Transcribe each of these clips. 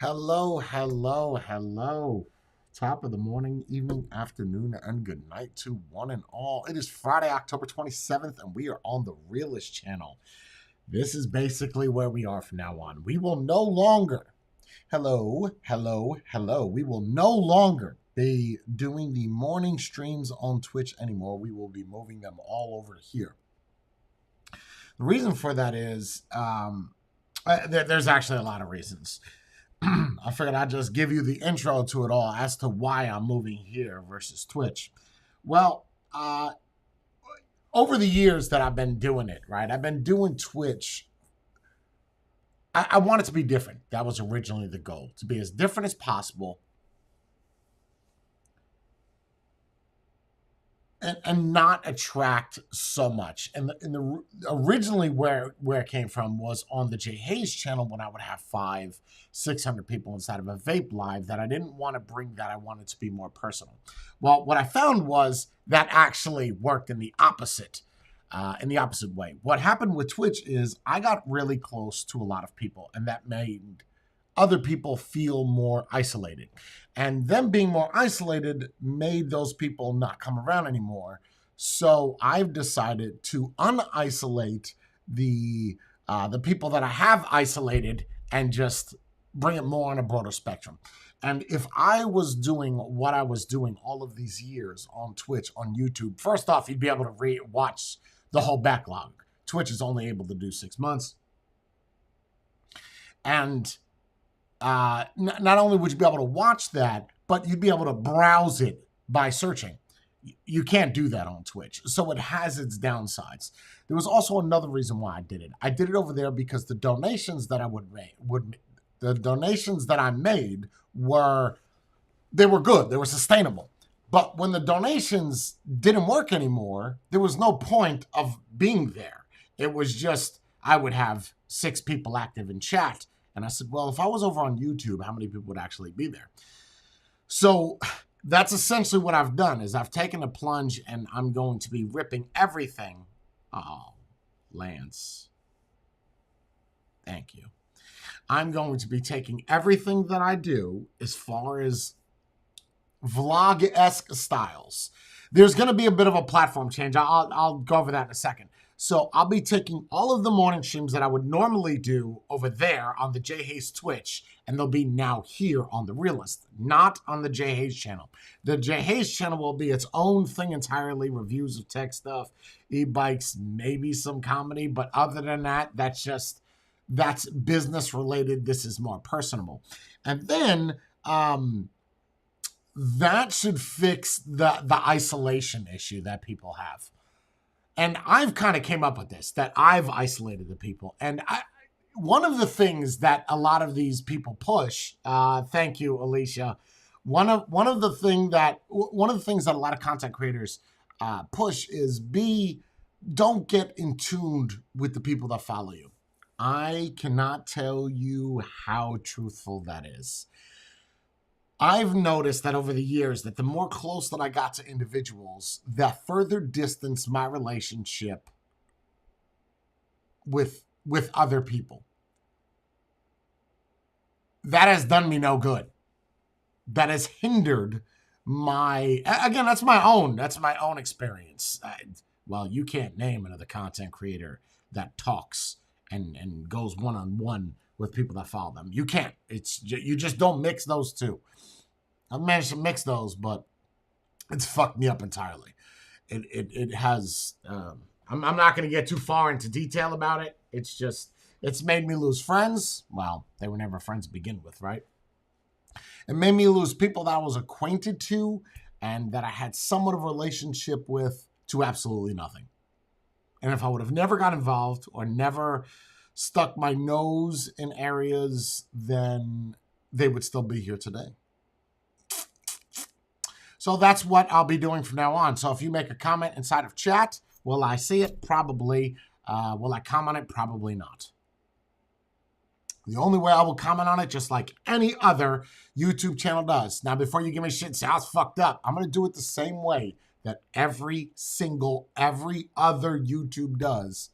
Hello, hello, hello. Top of the morning, evening, afternoon, and good night to one and all. It is Friday, October 27th, and we are on the Realist channel. This is basically where we are from now on. We will no longer, hello, hello, hello. We will no longer be doing the morning streams on Twitch anymore. We will be moving them all over here. The reason for that is there's actually a lot of reasons. I figured I'd just give you the intro to it all as to why I'm moving here versus Twitch. Well, over the years that I've been doing it, right? I've been doing Twitch. I want it to be different. That was originally the goal, to be as different as possible. And not attract so much. And originally where it came from was on the Jay Hayes channel when I would have 500-600 people inside of a vape live that I didn't want to bring that. I wanted to be more personal. Well, what I found was that actually worked in the opposite way. What happened with Twitch is I got really close to a lot of people, and that made other people feel more isolated. And them being more isolated made those people not come around anymore. So I've decided to unisolate the people that I have isolated and just bring it more on a broader spectrum. And if I was doing what I was doing all of these years on Twitch, on YouTube, first off, you'd be able to watch the whole backlog. Twitch is only able to do 6 months. And not only would you be able to watch that, but you'd be able to browse it by searching. You can't do that on Twitch. So it has its downsides. There was also another reason why I did it. I did it over there because the donations that I made were good. They were sustainable. But when the donations didn't work anymore, there was no point of being there. It was just I would have 6 people active in chat. And I said, well, if I was over on YouTube, how many people would actually be there? So that's essentially what I've done is I've taken a plunge and I'm going to be ripping everything. Oh, Lance. Thank you. I'm going to be taking everything that I do as far as vlog-esque styles. There's going to be a bit of a platform change. I'll go over that in a second. So I'll be taking all of the morning streams that I would normally do over there on the Jay Hayes Twitch, and they'll be now here on The Realist, not on the Jay Hayes channel. The Jay Hayes channel will be its own thing entirely, reviews of tech stuff, e-bikes, maybe some comedy, but other than that, that's business related. This is more personable. And then that should fix the isolation issue that people have. And I've kind of came up with this, that I've isolated the people. And one of the things that a lot of these people push, thank you, Alicia. One of the things that a lot of content creators push is don't get in tuned with the people that follow you. I cannot tell you how truthful that is. I've noticed that over the years that the more close that I got to individuals, the further distance my relationship with other people. That has done me no good. That has hindered that's my own experience. Well, you can't name another content creator that talks and goes one-on-one with people that follow them. You can't. You just don't mix those two. I've managed to mix those, but it's fucked me up entirely. It has. I'm not going to get too far into detail about it. It's made me lose friends. Well, they were never friends to begin with, right? It made me lose people that I was acquainted to and that I had somewhat of a relationship with to absolutely nothing. And if I would have never got involved or never stuck my nose in areas, then they would still be here today. So that's what I'll be doing from now on. So if you make a comment inside of chat, will I see it? Probably. Will I comment on it? Probably not. The only way I will comment on it, just like any other YouTube channel does. Now, before you give me shit and say, I was fucked up, I'm going to do it the same way that every other YouTube does,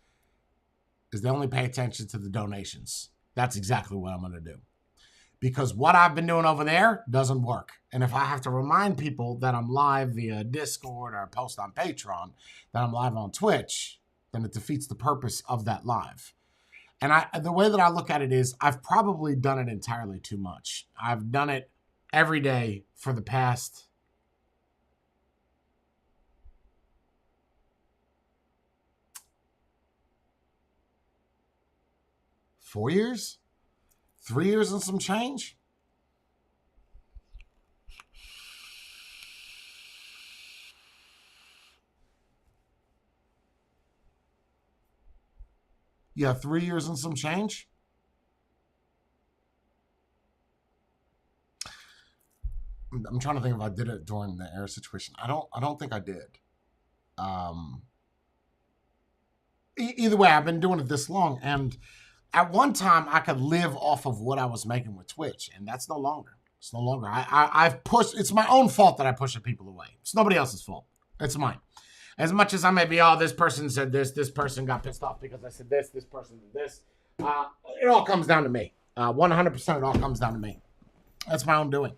is they only pay attention to the donations. That's exactly what I'm going to do. because what I've been doing over there doesn't work. And if I have to remind people that I'm live via Discord or post on Patreon, that I'm live on Twitch, then it defeats the purpose of that live. And the way that I look at it is I've probably done it entirely too much. I've done it every day for the past 4 years, 3 years and some change. Yeah, 3 years and some change. I'm trying to think if I did it during the air situation. I don't think I did. Either way, I've been doing it this long, and at one time I could live off of what I was making with Twitch, and that's no longer. It's no longer. I've pushed. It's my own fault that I push people away. It's nobody else's fault. It's mine. As much as I may be, oh, this person said this person got pissed off because I said this person did this. It all comes down to me. 100% it all comes down to me. That's my own doing.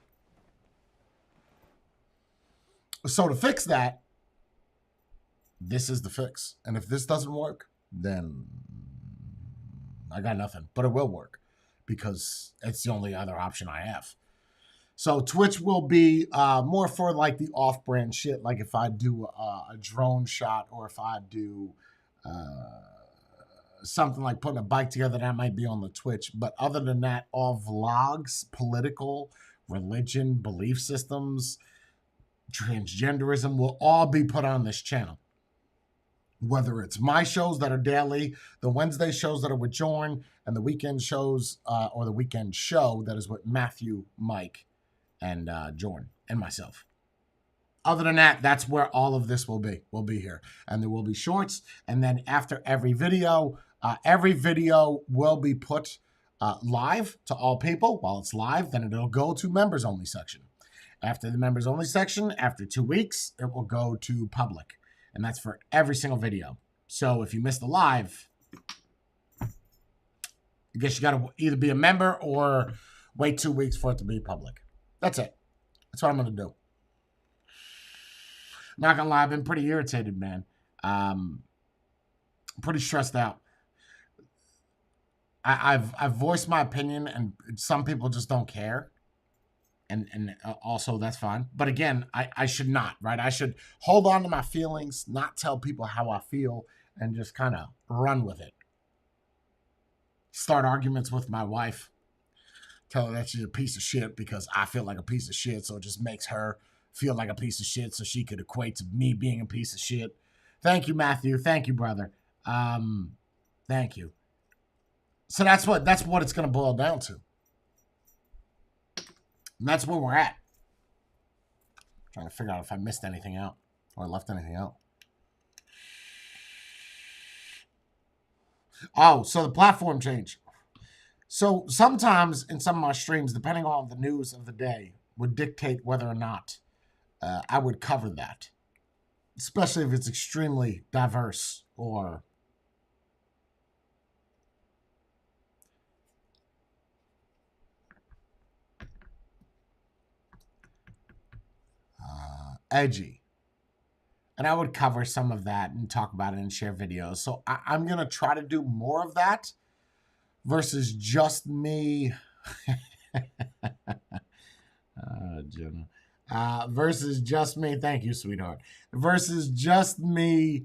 So to fix that, this is the fix. And if this doesn't work, then I got nothing. But it will work because it's the only other option I have. So Twitch will be more for like the off-brand shit, like if I do a drone shot or if I do something like putting a bike together, that might be on the Twitch. But other than that, all vlogs, political, religion, belief systems, transgenderism will all be put on this channel. Whether it's my shows that are daily, the Wednesday shows that are with Jorn, and the weekend shows or the weekend show that is with Matthew, Mike, and Jorn, and myself. Other than that, that's where all of this will be. We'll be here. And there will be shorts. And then after every video will be put live to all people. While it's live, then it'll go to members only section. After the members only section, after 2 weeks, it will go to public. And that's for every single video. So if you missed the live, I guess you got to either be a member or wait 2 weeks for it to be public. That's it. That's what I'm going to do. Not going to lie, I've been pretty irritated, man. Pretty stressed out. I've voiced my opinion, and some people just don't care. And also, that's fine. But again, I should not, right? I should hold on to my feelings, not tell people how I feel, and just kind of run with it. Start arguments with my wife. Tell her that she's a piece of shit because I feel like a piece of shit, so it just makes her feel like a piece of shit so she could equate to me being a piece of shit. Thank you, Matthew. Thank you, brother. Thank you. So that's what it's going to boil down to. And that's where we're at. I'm trying to figure out if I missed anything out or left anything out. Oh, so the platform change. So sometimes in some of my streams, depending on the news of the day, would dictate whether or not I would cover that. Especially if it's extremely diverse or edgy. And I would cover some of that and talk about it and share videos. So I'm going to try to do more of that versus just me. Jenna. Versus just me. Thank you, sweetheart. Versus just me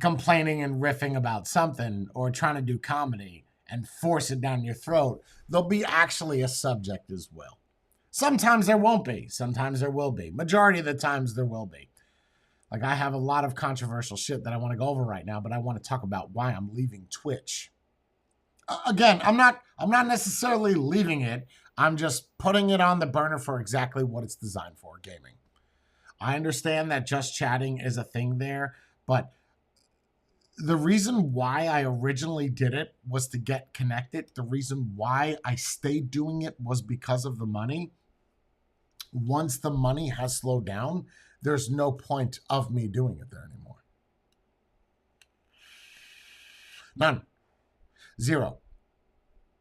complaining and riffing about something or trying to do comedy and force it down your throat. There'll be actually a subject as well. Sometimes there won't be. Sometimes there will be. Majority of the times there will be. Like I have a lot of controversial shit that I want to go over right now, but I want to talk about why I'm leaving Twitch. Again, I'm not necessarily leaving it. I'm just putting it on the burner for exactly what it's designed for, gaming. I understand that just chatting is a thing there, but the reason why I originally did it was to get connected. The reason why I stayed doing it was because of the money. Once the money has slowed down, there's no point of me doing it there anymore. None. Zero.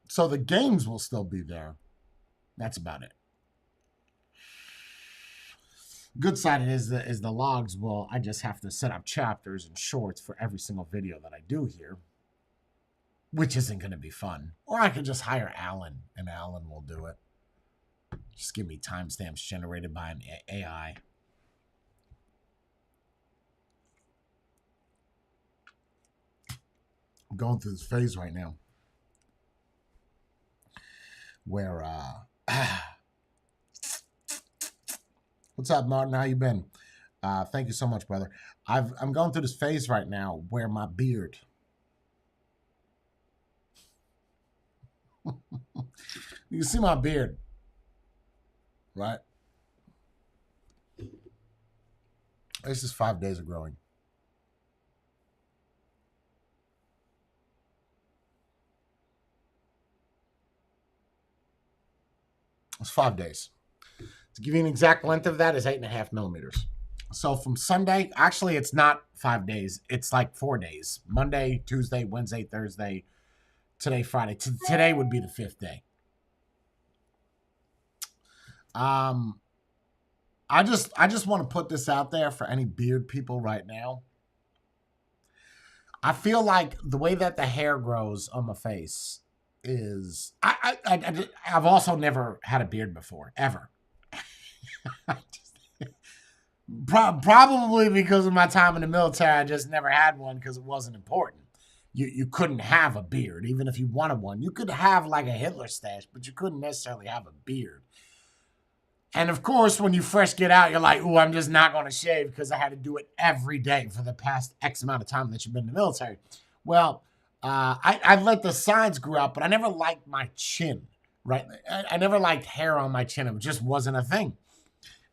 So the games will still be there. That's about it. Good side is the logs. Well, I just have to set up chapters and shorts for every single video that I do here, which isn't going to be fun. Or I could just hire Alan, and Alan will do it. Just give me timestamps generated by an AI. I'm going through this phase right now where what's up, Martin? How you been? Thank you so much, brother. I'm going through this phase right now where my beard. You can see my beard, right? This is 5 days of growing. It's 5 days. To give you an exact length of that is 8.5 millimeters. So from Sunday, actually it's not 5 days. It's like 4 days. Monday, Tuesday, Wednesday, Thursday, today, Friday. Today would be the 5th day. I just want to put this out there for any beard people right now. I feel like the way that the hair grows on my face is I've also never had a beard before, ever. Probably because of my time in the military, I just never had one because it wasn't important. You couldn't have a beard, even if you wanted one. You could have like a Hitler stash, but you couldn't necessarily have a beard. And of course, when you first get out, you're like, "Ooh, I'm just not going to shave because I had to do it every day for the past X amount of time that you've been in the military." Well, I let the sides grow out, but I never liked my chin, right? I never liked hair on my chin. It just wasn't a thing.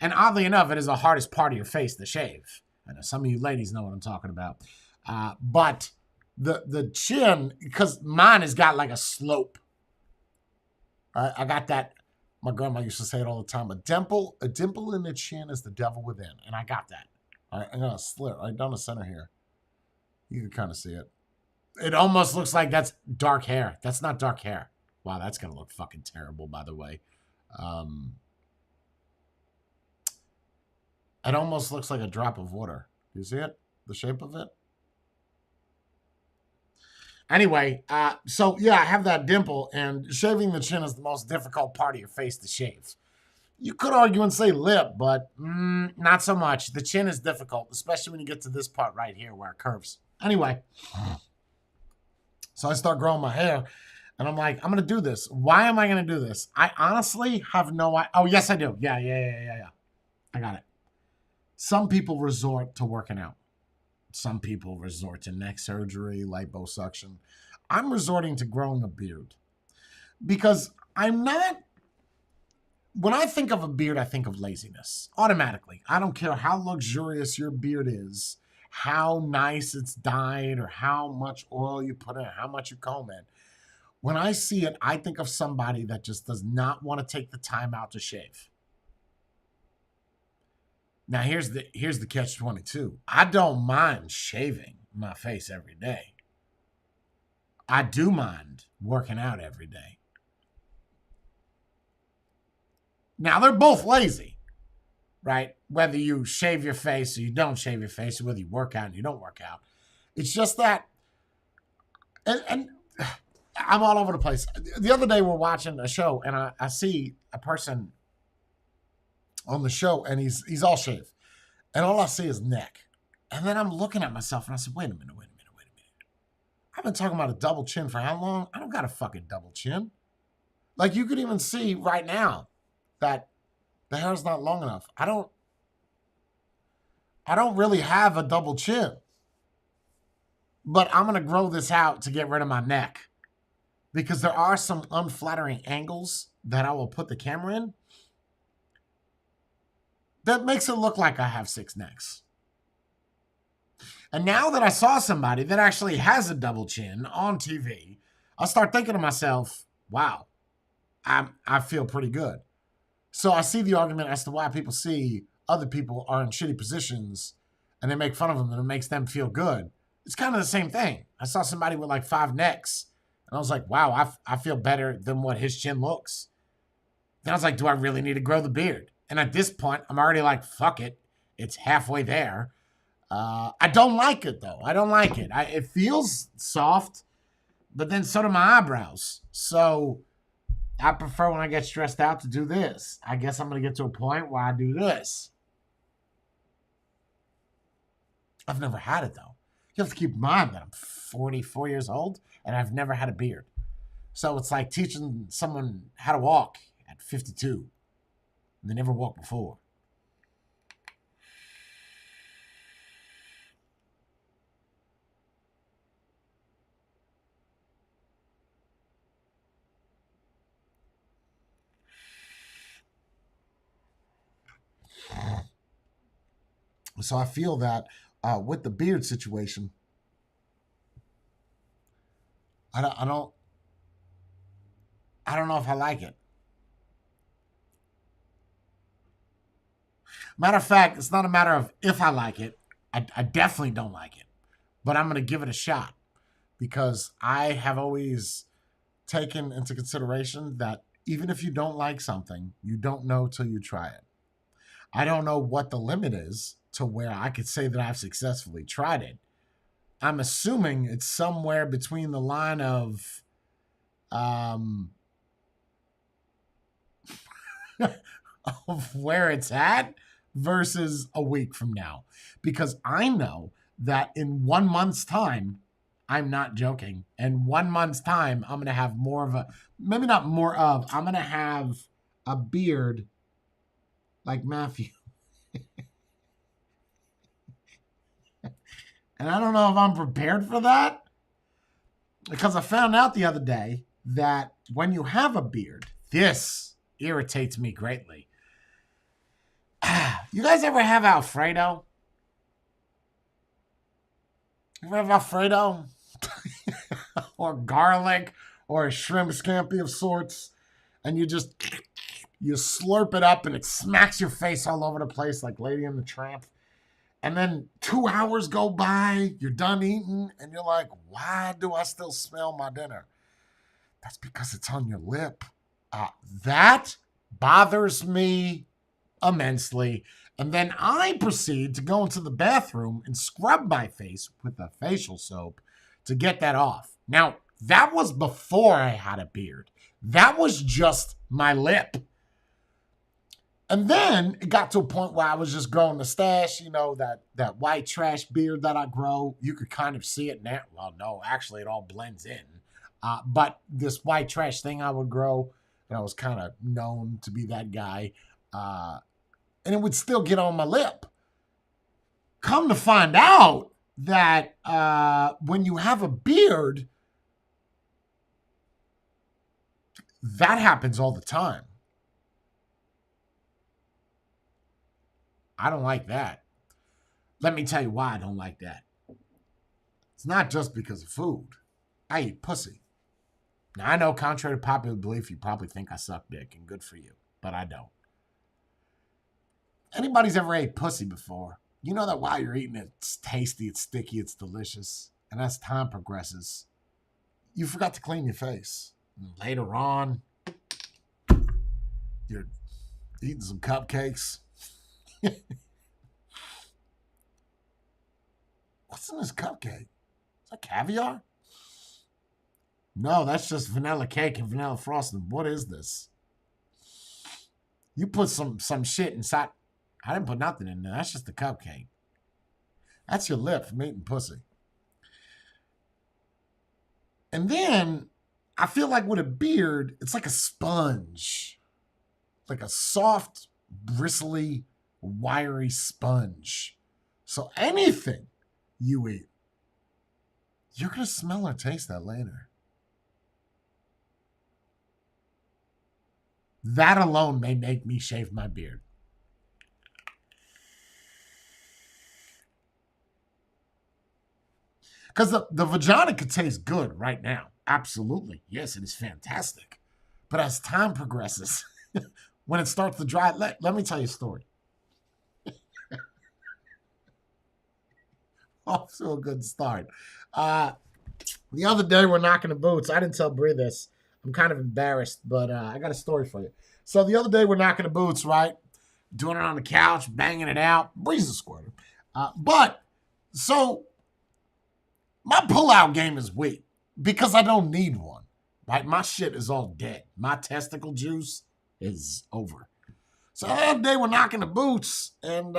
And oddly enough, it is the hardest part of your face to shave. I know some of you ladies know what I'm talking about. But the chin, because mine has got like a slope. I got that. My grandma used to say it all the time. A dimple in the chin is the devil within. And I got that. All right, I'm going to slit right down the center here. You can kind of see it. It almost looks like that's dark hair. That's not dark hair. Wow, that's going to look fucking terrible, by the way. It almost looks like a drop of water. Do you see it? The shape of it? Anyway, so yeah, I have that dimple, and shaving the chin is the most difficult part of your face to shave. You could argue and say lip, but not so much. The chin is difficult, especially when you get to this part right here where it curves. Anyway, so I start growing my hair, and I'm like, I'm going to do this. Why am I going to do this? I honestly have no idea. Oh, yes, I do. Yeah. I got it. Some people resort to working out. Some people resort to neck surgery, liposuction. I'm resorting to growing a beard because I'm not. When I think of a beard, I think of laziness automatically. I don't care how luxurious your beard is, how nice it's dyed, or how much oil you put in it, how much you comb it. When I see it, I think of somebody that just does not want to take the time out to shave. Now, here's the catch-22. I don't mind shaving my face every day. I do mind working out every day. Now, they're both lazy, right? Whether you shave your face or you don't shave your face, or whether you work out and you don't work out. It's just that, and I'm all over the place. The other day, we're watching a show, and I see a person on the show, and he's all shaved. And all I see is neck. And then I'm looking at myself, and I said, wait a minute. I've been talking about a double chin for how long? I don't got a fucking double chin. Like, you could even see right now that the hair's not long enough. I don't really have a double chin. But I'm going to grow this out to get rid of my neck. Because there are some unflattering angles that I will put the camera in that makes it look like I have 6 necks. And now that I saw somebody that actually has a double chin on TV, I start thinking to myself, wow, I feel pretty good. So I see the argument as to why people see other people are in shitty positions and they make fun of them and it makes them feel good. It's kind of the same thing. I saw somebody with like 5 necks and I was like, wow, I feel better than what his chin looks. Then I was like, do I really need to grow the beard? And at this point, I'm already like, fuck it. It's halfway there. I don't like it though. I don't like it. It feels soft, but then so do my eyebrows. So I prefer when I get stressed out to do this. I guess I'm going to get to a point where I do this. I've never had it though. You have to keep in mind that I'm 44 years old and I've never had a beard. So it's like teaching someone how to walk at 52. And they never walked before. So I feel that with the beard situation, I don't know if I like it. Matter of fact, it's not a matter of if I like it. I definitely don't like it, but I'm going to give it a shot because I have always taken into consideration that even if you don't like something, you don't know till you try it. I don't know what the limit is to where I could say that I've successfully tried it. I'm assuming it's somewhere between the line of of where it's at versus a week from now. Because I know that in 1 month's time, I'm not joking, in 1 month's time, I'm going to have more of a, maybe not more of, I'm going to have a beard like Matthew. And I don't know if I'm prepared for that. Because I found out the other day that when you have a beard, this irritates me greatly. You guys ever have Alfredo? You ever have Alfredo? Or garlic, or a shrimp scampi of sorts, and you slurp it up and it smacks your face all over the place like Lady and the Tramp. And then 2 hours go by, you're done eating, and you're like, why do I still smell my dinner? That's because it's on your lip. That bothers me immensely. And then I proceed to go into the bathroom and scrub my face with a facial soap to get that off. Now, that was before I had a beard. That was just my lip. And then it got to a point where I was just growing the stash, that white trash beard that I grow. You could kind of see it now. Well, no, actually it all blends in. But this white trash thing I would grow, and I was kind of known to be that guy. And it would still get on my lip. Come to find out that when you have a beard, that happens all the time. I don't like that. Let me tell you why I don't like that. It's not just because of food. I eat pussy. Now, I know, contrary to popular belief, you probably think I suck dick, and good for you, but I don't. Anybody's ever ate pussy before, you know that while you're eating it, it's tasty, it's sticky, it's delicious. And as time progresses, you forgot to clean your face. And later on, you're eating some cupcakes. What's in this cupcake? Is that caviar? No, that's just vanilla cake and vanilla frosting. What is this? You put some shit inside. I didn't put nothing in there. That's just a cupcake. That's your lip from eating pussy. And then I feel like with a beard, it's like a sponge. Like a soft, bristly, wiry sponge. So anything you eat, you're going to smell or taste that later. That alone may make me shave my beard. Because the vagina could taste good right now. Absolutely. Yes, it is fantastic. But as time progresses, when it starts to dry, let me tell you a story. Off to a good start. The other day, we're knocking the boots. I didn't tell Brie this. I'm kind of embarrassed, but I got a story for you. So the other day we're knocking the boots, right? Doing it on the couch, banging it out, breeze a squirter. So my pullout game is weak because I don't need one. Right? My shit is all dead. My testicle juice is over. So the other day we're knocking the boots, and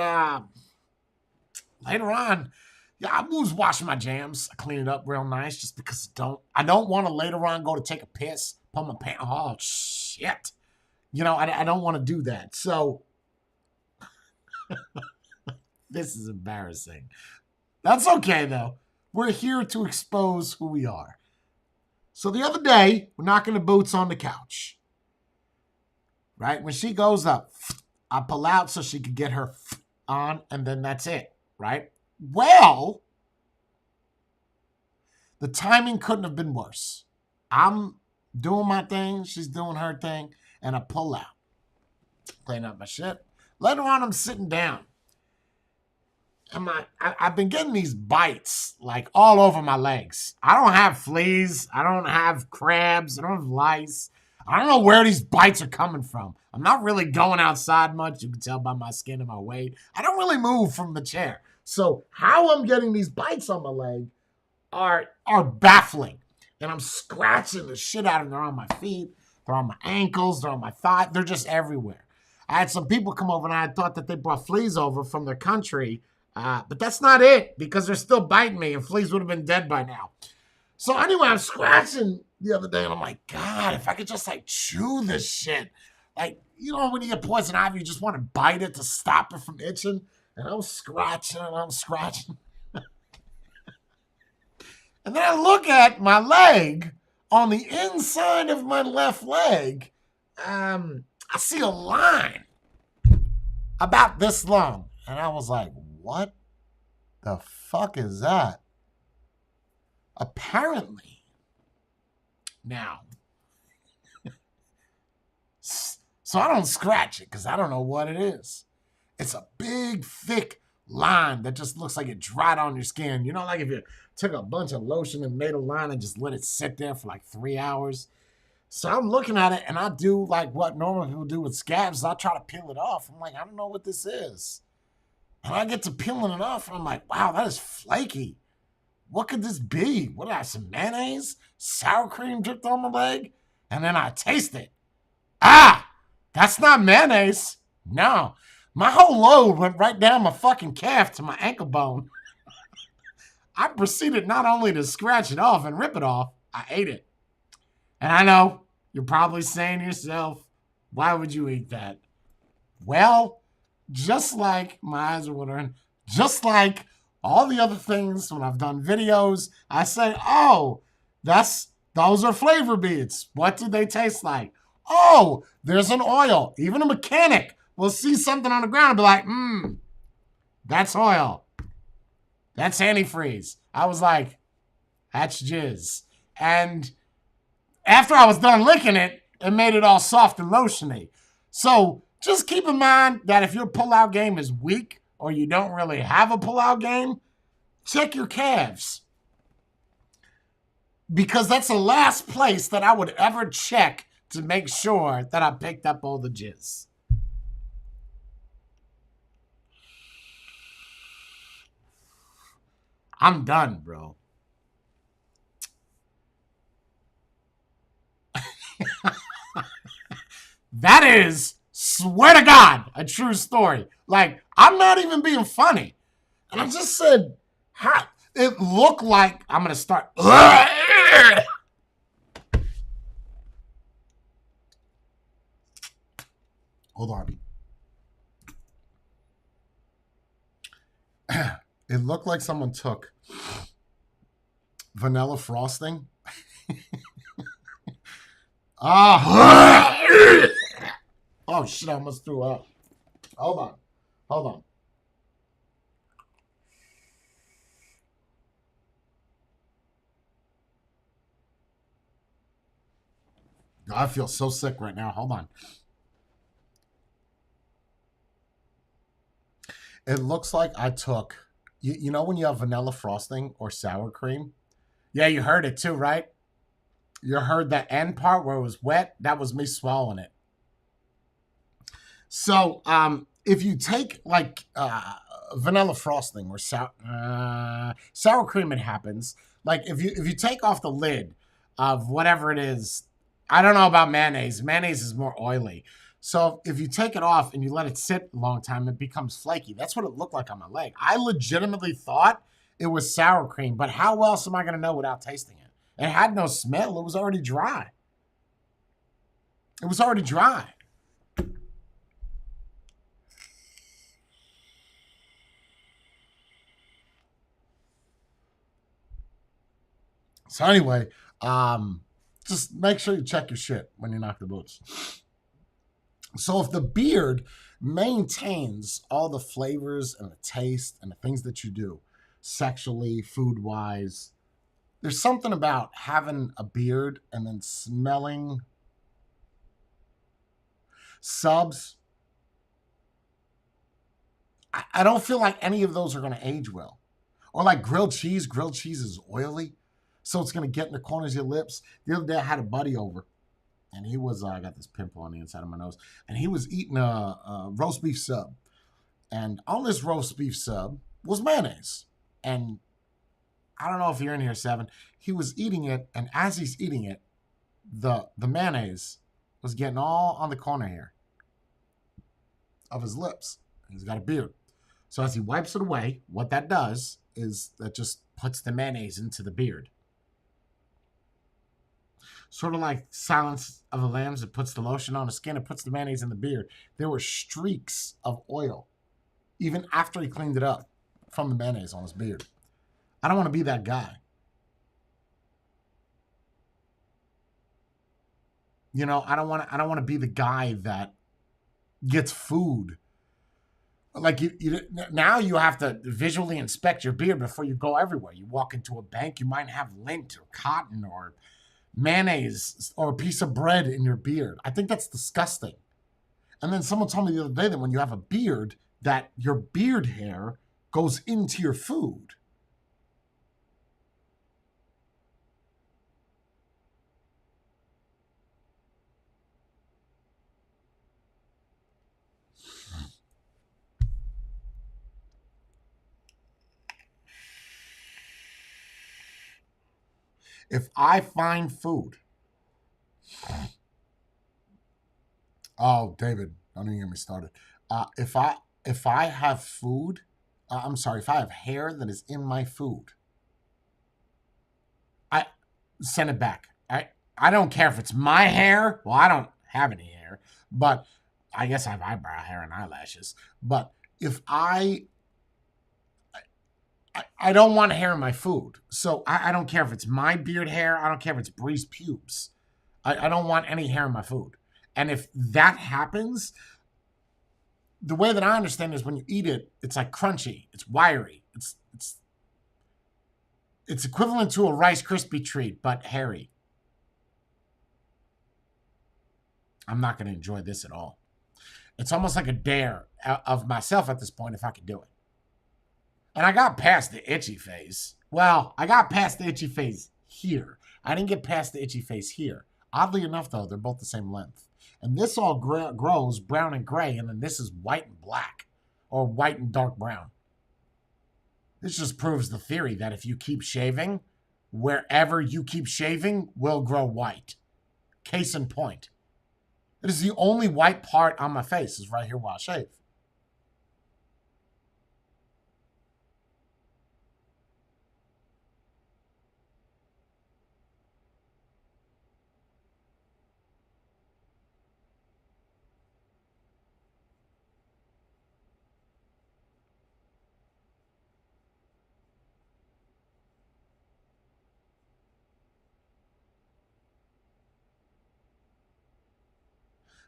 later on, yeah, I was washing my jams. I clean it up real nice just because I don't want to later on go to take a piss, pull my pants. Oh shit. I don't want to do that. So this is embarrassing. That's okay though. We're here to expose who we are. So the other day, we're knocking the boots on the couch. Right? When she goes up, I pull out so she could get her on, and then that's it. Right? Well, the timing couldn't have been worse. I'm doing my thing, she's doing her thing, and I pull out. Clean up my shit. Later on, I'm sitting down. And I've been getting these bites like all over my legs. I don't have fleas. I don't have crabs. I don't have lice. I don't know where these bites are coming from. I'm not really going outside much. You can tell by my skin and my weight. I don't really move from the chair. So how I'm getting these bites on my leg are baffling. And I'm scratching the shit out of them. They're on my feet. They're on my ankles. They're on my thigh. They're just everywhere. I had some people come over and I thought that they brought fleas over from their country. But that's not it, because they're still biting me, and fleas would have been dead by now. So anyway, I'm scratching the other day, and I'm like, God, if I could just like chew this shit. Like, when you get poison ivy, you just want to bite it to stop it from itching. And I'm scratching, and I'm scratching. And then I look at my leg. On the inside of my left leg, I see a line about this long. And I was like, what the fuck is that? Apparently, now, so I don't scratch it because I don't know what it is. It's a big, thick line that just looks like it dried on your skin. Like if you took a bunch of lotion and made a line and just let it sit there for like 3 hours. So I'm looking at it, and I do like what normal people do with scabs. I try to peel it off. I'm like, I don't know what this is. And I get to peeling it off, and I'm like, wow, that is flaky. What could this be? What, did I have some mayonnaise? Sour cream dripped on my leg? And then I taste it. That's not mayonnaise. No. My whole load went right down my fucking calf to my ankle bone. I proceeded not only to scratch it off and rip it off, I ate it. And I know, you're probably saying to yourself, why would you eat that? Well, just like my eyes are watering, just like all the other things when I've done videos, I say, oh, those are flavor beads. What did they taste like? Oh, there's an oil. Even a mechanic will see something on the ground and be like, that's oil. That's antifreeze. I was like, that's jizz. And after I was done licking it, it made it all soft and lotiony. So just keep in mind that if your pullout game is weak or you don't really have a pullout game, check your calves. Because that's the last place that I would ever check to make sure that I picked up all the jizz. I'm done, bro. That is, swear to God, a true story. Like, I'm not even being funny. And I just said, how? It looked like I'm going to start. Hold on. It looked like someone took vanilla frosting. Oh, shit, I almost threw up. Hold on. I feel so sick right now. Hold on. It looks like I took, you know when you have vanilla frosting or sour cream? Yeah, you heard it too, right? You heard that end part where it was wet? That was me swallowing it. So, if you take like vanilla frosting or sour cream, it happens. Like if you take off the lid of whatever it is, I don't know about mayonnaise. Mayonnaise is more oily. So if you take it off and you let it sit a long time, it becomes flaky. That's what it looked like on my leg. I legitimately thought it was sour cream, but how else am I going to know without tasting it? It had no smell. It was already dry. It was already dry. So anyway, just make sure you check your shit when you knock the boots. So if the beard maintains all the flavors and the taste and the things that you do, sexually, food-wise, there's something about having a beard and then smelling subs. I don't feel like any of those are going to age well. Or like grilled cheese. Grilled cheese is oily, so it's going to get in the corners of your lips. The other day I had a buddy over, and he was, I got this pimple on the inside of my nose, and he was eating a roast beef sub. And on this roast beef sub was mayonnaise. And I don't know if you're in here, Seven. He was eating it, and as he's eating it, the mayonnaise was getting all on the corner here of his lips. He's got a beard. So as he wipes it away, what that does is that just puts the mayonnaise into the beard. Sort of like Silence of the Lambs, it puts the lotion on the skin, it puts the mayonnaise in the beard. There were streaks of oil, even after he cleaned it up, from the mayonnaise on his beard. I don't want to be that guy. You know, I don't want to be the guy that gets food. Like now you have to visually inspect your beard before you go everywhere. You walk into a bank, you might have lint or cotton or mayonnaise or a piece of bread in your beard. I think that's disgusting. And then someone told me the other day that when you have a beard, that your beard hair goes into your food. If I find food, oh, David, don't even get me started. If I have food, if I have hair that is in my food, I send it back. I don't care if it's my hair. Well, I don't have any hair, but I guess I have eyebrow hair and eyelashes. But if I don't want hair in my food. So I don't care if it's my beard hair. I don't care if it's Bree's pubes. I don't want any hair in my food. And if that happens, the way that I understand it is when you eat it, it's like crunchy. It's wiry. It's equivalent to a Rice Krispie treat, but hairy. I'm not going to enjoy this at all. It's almost like a dare of myself at this point if I could do it. And I got past the itchy phase. Well, I got past the itchy phase here. I didn't get past the itchy phase here. Oddly enough, though, they're both the same length. And this all grows brown and gray, and then this is white and black, or white and dark brown. This just proves the theory that if you keep shaving, wherever you keep shaving will grow white. Case in point. It is the only white part on my face is right here while I shave.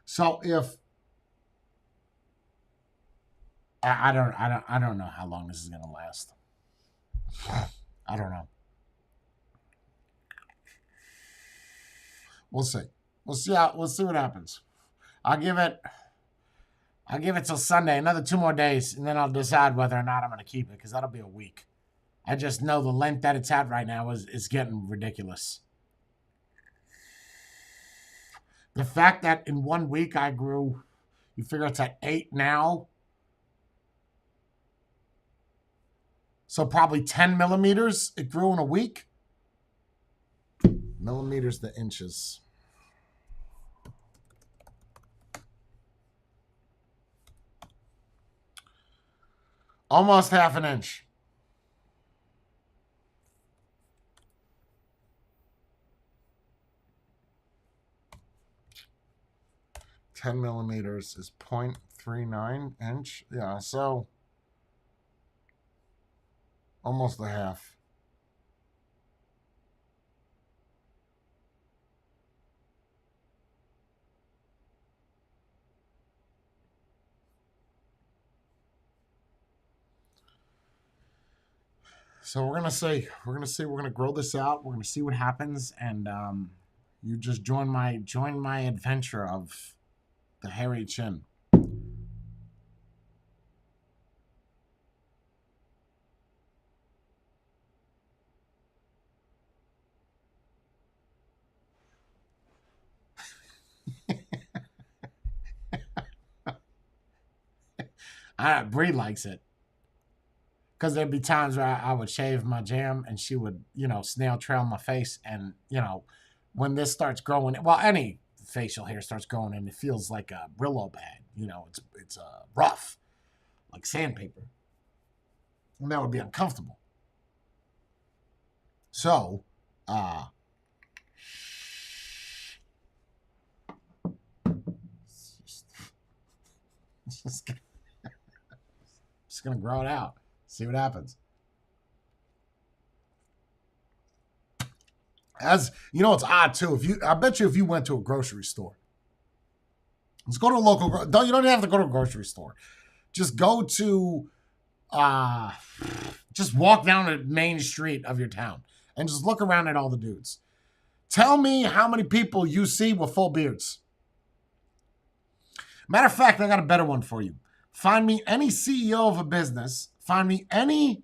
So if I don't know how long this is gonna last. I don't know. We'll see. We'll see what happens. I'll give it till Sunday, another 2 more days, and then I'll decide whether or not I'm gonna keep it, because that'll be a week. I just know the length that it's at right now is getting ridiculous. The fact that in 1 week I grew, you figure it's at 8 now. So probably 10 millimeters it grew in a week. Millimeters to inches. Almost half an inch. Ten millimeters is 0.39 inch. Yeah, so almost a half. So we're gonna grow this out. We're gonna see what happens, and you just join my adventure of the hairy chin. Bree likes it. Because there'd be times where I would shave my jam and she would, snail trail my face. And, when this starts growing, well, any facial hair starts growing and it feels like a Brillo pad. It's rough, like sandpaper. And that would be uncomfortable. So, just going to grow it out. See what happens. As you know, it's odd too. I bet you if you went to a grocery store, let's go to a local. You don't even have to go to a grocery store. Just go to, just walk down the main street of your town and just look around at all the dudes. Tell me how many people you see with full beards. Matter of fact, I got a better one for you. Find me any CEO of a business. Find me any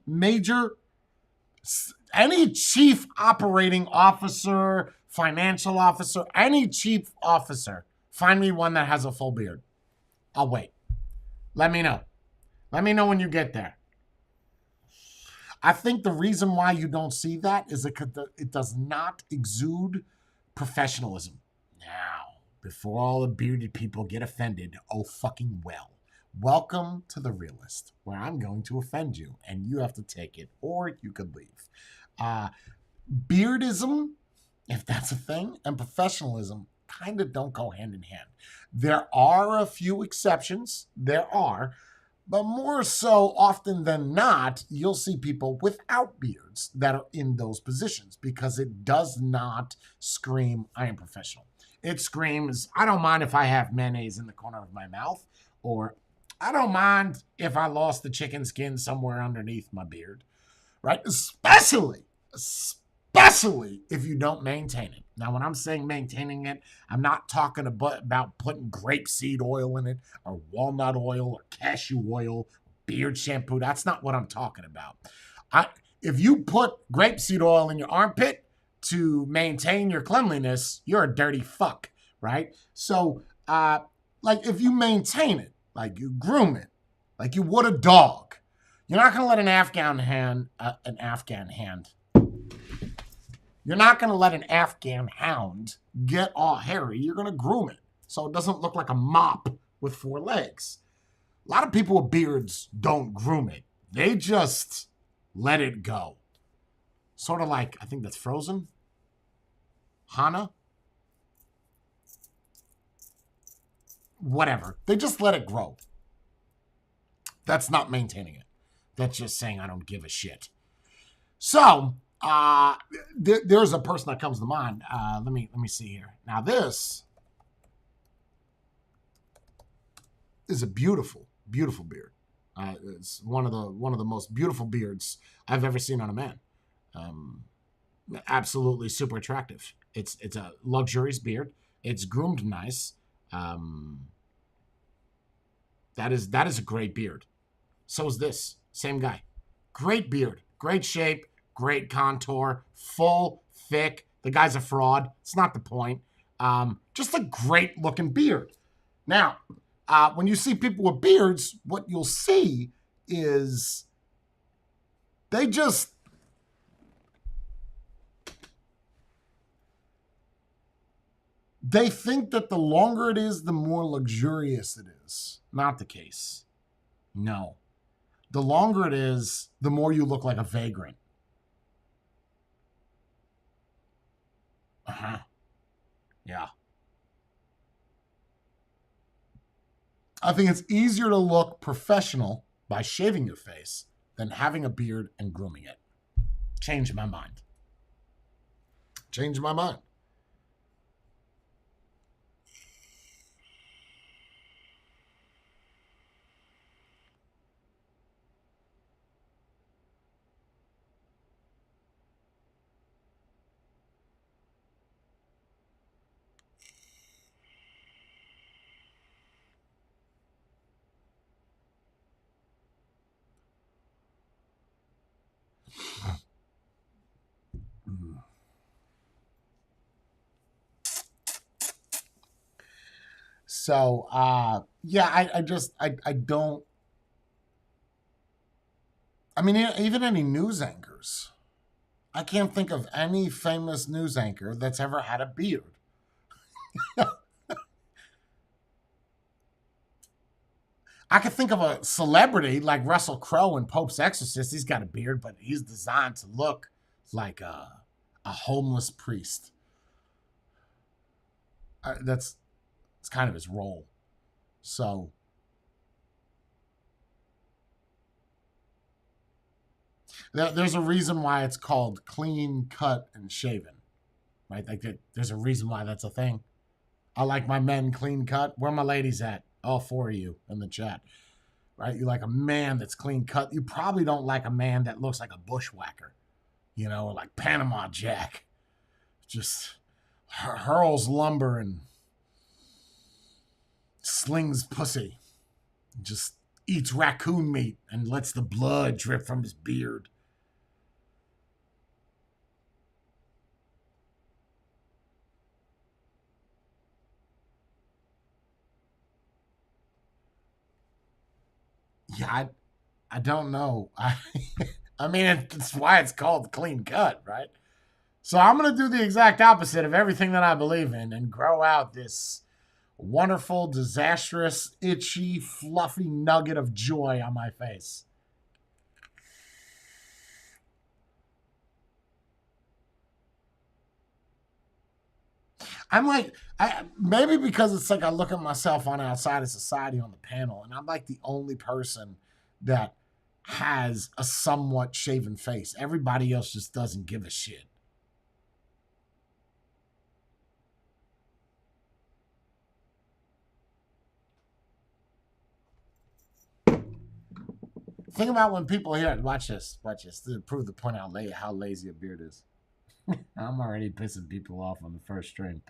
chief operating officer, financial officer, any chief officer. Find me one that has a full beard. I'll wait. Let me know. Let me know when you get there. I think the reason why you don't see that is because it does not exude professionalism. Now, before all the bearded people get offended, oh fucking well. Welcome to The Realist, where I'm going to offend you, and you have to take it, or you could leave. Beardism, if that's a thing, and professionalism kind of don't go hand in hand. There are a few exceptions. There are. But more so often than not, you'll see people without beards that are in those positions because it does not scream, I am professional. It screams, I don't mind if I have mayonnaise in the corner of my mouth, or I don't mind if I lost the chicken skin somewhere underneath my beard, right? Especially if you don't maintain it. Now, when I'm saying maintaining it, I'm not talking about putting grapeseed oil in it or walnut oil or cashew oil, beard shampoo. That's not what I'm talking about. If you put grapeseed oil in your armpit to maintain your cleanliness, you're a dirty fuck, right? So, if you maintain it, like you groom it, like you would a dog, you're not going to let an Afghan hound get all hairy. You're going to groom it so it doesn't look like a mop with 4 legs. A lot of people with beards don't groom it. They just let it go. Sort of like, I think that's Frozen. Hana. Whatever. They just let it grow. That's not maintaining it. That's just saying I don't give a shit. So, there's a person that comes to mind. Let me see here. Now this is a beautiful, beautiful beard. It's one of the most beautiful beards I've ever seen on a man. Absolutely super attractive. It's a luxurious beard. It's groomed nice. That is a great beard. So is this. Same guy. Great beard. Great shape. Great contour. Full, thick. The guy's a fraud. It's not the point. Just a great looking beard. Now, when you see people with beards, what you'll see is they think that the longer it is, the more luxurious it is. Not the case. No. The longer it is, the more you look like a vagrant. Uh-huh. Yeah. I think it's easier to look professional by shaving your face than having a beard and grooming it. Changed my mind. Changed my mind. So, yeah, I don't, I mean, even any news anchors. I can't think of any famous news anchor that's ever had a beard. I could think of a celebrity like Russell Crowe in Pope's Exorcist. He's got a beard, but he's designed to look like a homeless priest. It's kind of his role. So, there's a reason why it's called clean cut and shaven, right? Like there's a reason why that's a thing. I like my men clean cut. Where are my ladies at? All four of you in the chat, right? You like a man that's clean cut. You probably don't like a man that looks like a bushwhacker, or like Panama Jack. Just hurls lumber and slings pussy. Just eats raccoon meat and lets the blood drip from his beard. Yeah, I don't know. I mean, it's why it's called clean cut, right? So I'm going to do the exact opposite of everything that I believe in and grow out this wonderful, disastrous, itchy, fluffy nugget of joy on my face. I'm like, maybe because it's like I look at myself on outside of society on the panel, and I'm like the only person that has a somewhat shaven face. Everybody else just doesn't give a shit. Think about when people hear it. Watch this to prove the point out how lazy a beard is. I'm already pissing people off on the first stream.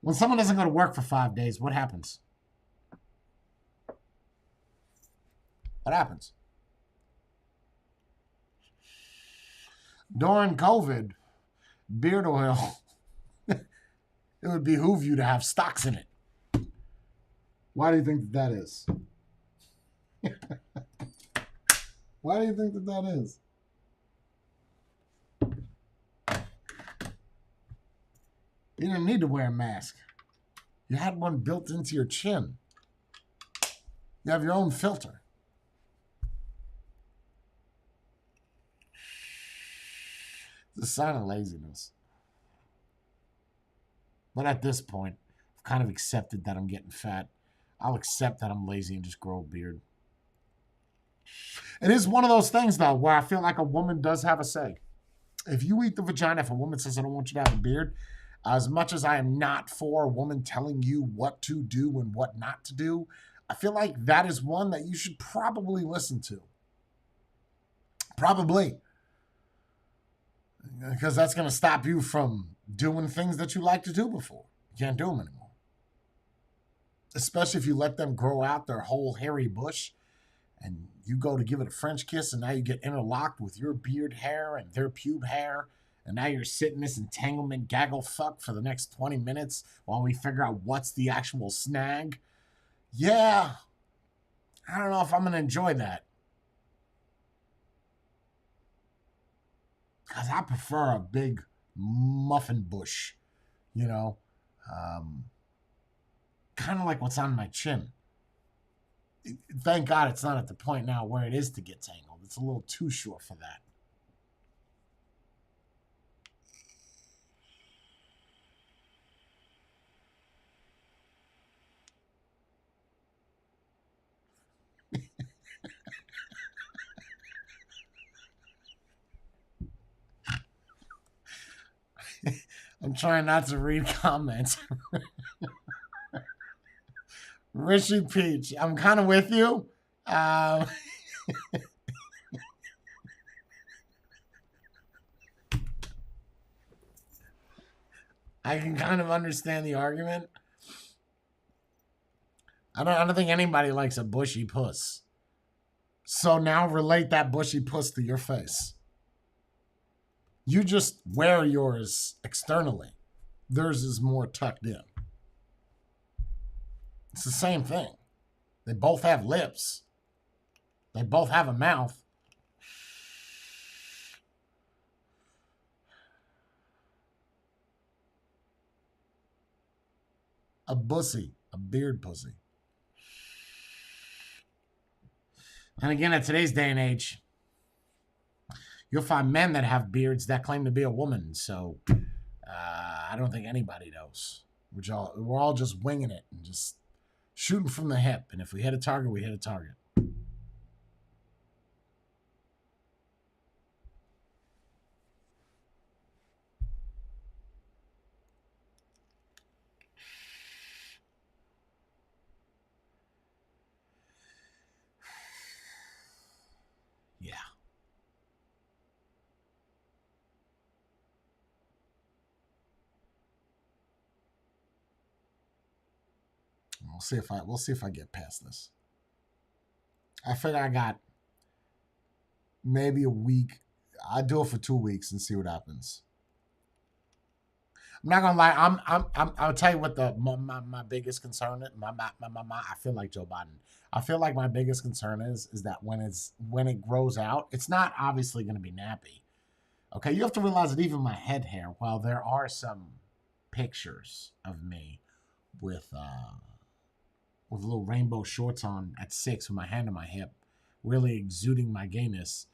When someone doesn't go to work for 5 days, what happens? What happens? During COVID, beard oil, it would behoove you to have stocks in it. Why do you think that is? Why do you think that is? You didn't need to wear a mask. You had one built into your chin. You have your own filter. It's a sign of laziness. But at this point, I've kind of accepted that I'm getting fat. I'll accept that I'm lazy and just grow a beard. It is one of those things, though, where I feel like a woman does have a say. If you eat the vagina, if a woman says, I don't want you to have a beard, as much as I am not for a woman telling you what to do and what not to do, I feel like that is one that you should probably listen to. Probably. Because that's going to stop you from doing things that you like to do before. You can't do them anymore. Especially if you let them grow out their whole hairy bush and you go to give it a French kiss and now you get interlocked with your beard hair and their pube hair And now you're sitting this entanglement gaggle fuck for the next 20 minutes while we figure out what's the actual snag. Yeah, I don't know if I'm going to enjoy that. Because I prefer a big muffin bush, you know, kind of like what's on my chin. Thank God it's not at the point now where it is to get tangled. It's a little too short for that. I'm trying not to read comments. Richie Peach, I'm kind of with you. I can kind of understand the argument. I don't think anybody likes a bushy puss. So now relate that bushy puss to your face. You just wear yours externally. Theirs is more tucked in. It's the same thing. They both have lips. They both have a mouth. A bussy, a beard pussy. And again, at today's day and age, you'll find men that have beards that claim to be a woman. So I don't think anybody knows. We're all just winging it and just shooting from the hip. And if we hit a target, we hit a target. Yeah. We'll see if I get past this. I figure I got maybe a week. I'll do it for 2 weeks and see what happens. I'm not gonna lie. I'll tell you what my biggest concern is. I feel like Joe Biden. I feel like my biggest concern is that when it grows out, it's not obviously going to be nappy. Okay, you have to realize that even my head hair, while there are some pictures of me with little rainbow shorts on at 6 with my hand on my hip, really exuding my gayness,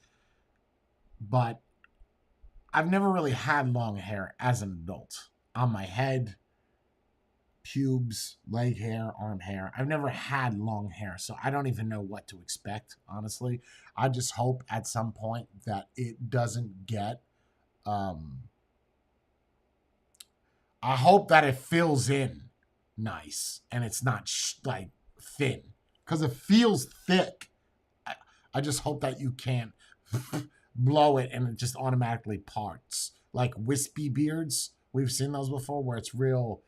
but I've never really had long hair as an adult. On my head, pubes, leg hair, arm hair. I've never had long hair, so I don't even know what to expect, honestly. I just hope at some point that it doesn't get... I hope that it fills in nice and it's not like thin, because it feels thick. I just hope that you can't blow it and it just automatically parts. Like wispy beards, we've seen those before, where it's real,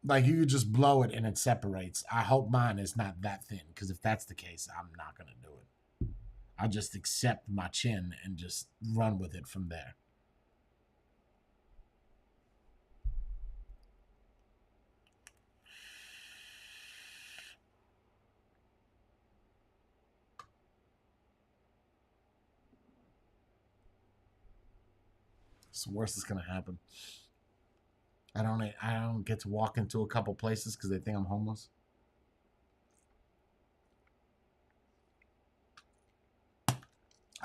like you just blow it and it separates. I hope mine is not that thin, because if that's the case, I'm not going to do it. I just accept my chin and just run with it from there. It's the worst that's gonna happen. I don't get to walk into a couple places because they think I'm homeless.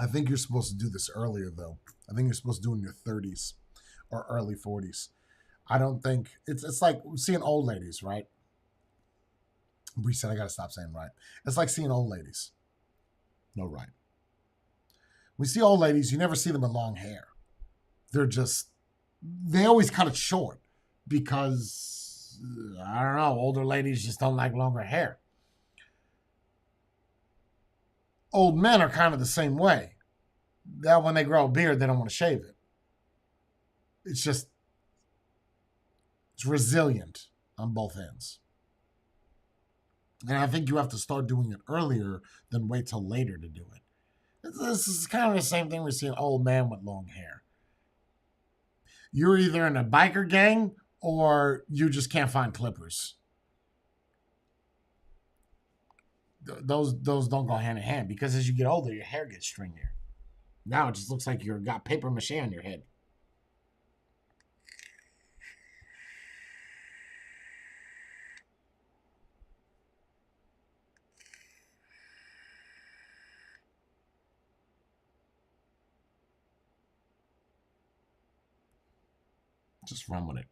I think you're supposed to do this earlier, though. I think you're supposed to do it in your 30s or early 40s. I don't think it's like seeing old ladies, right? Bree said I gotta stop saying right. It's like seeing old ladies. No, right. We see old ladies, you never see them with long hair. They always cut it short because, I don't know, older ladies just don't like longer hair. Old men are kind of the same way. That when they grow a beard, they don't want to shave it. It's resilient on both ends. And I think you have to start doing it earlier than wait till later to do it. This is kind of the same thing we see an old man with long hair. You're either in a biker gang or you just can't find clippers. Those don't go hand in hand, because as you get older, your hair gets stringier. Now it just looks like you've got paper mache on your head. Just run with it.